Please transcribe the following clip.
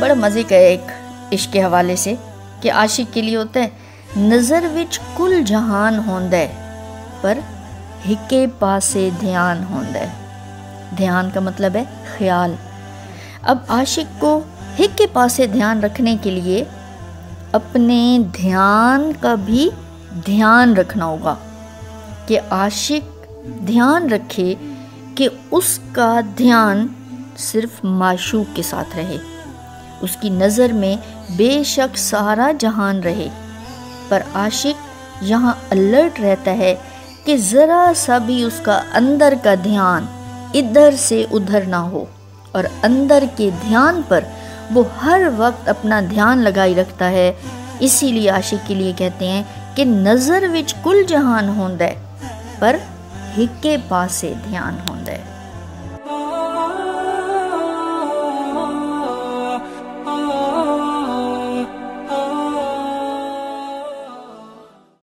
بڑا مزے کا ہے ایک عشق کے حوالے سے کہ عاشق کے لیے ہوتا ہے نظر وچ کل جہان ہوندا ہے پر ہکے پاسے دھیان ہوندا ہے۔ دھیان کا مطلب ہے خیال۔ اب عاشق کو ہک کے پاسے دھیان رکھنے کے لیے اپنے دھیان کا بھی دھیان رکھنا ہوگا کہ عاشق دھیان رکھے کہ اس کا دھیان صرف معشوق کے ساتھ رہے، اس کی نظر میں بے شک سارا جہان رہے، پر عاشق یہاں الرٹ رہتا ہے کہ ذرا سا بھی اس کا اندر کا دھیان ادھر سے ادھر نہ ہو، اور اندر کے دھیان پر وہ ہر وقت اپنا دھیان لگائی رکھتا ہے۔ اسی لیے عاشق کے لیے کہتے ہیں کہ نظر وچ کل جہان ہوندا ہے پر ہکے پاسے دھیان ہوندا ہے۔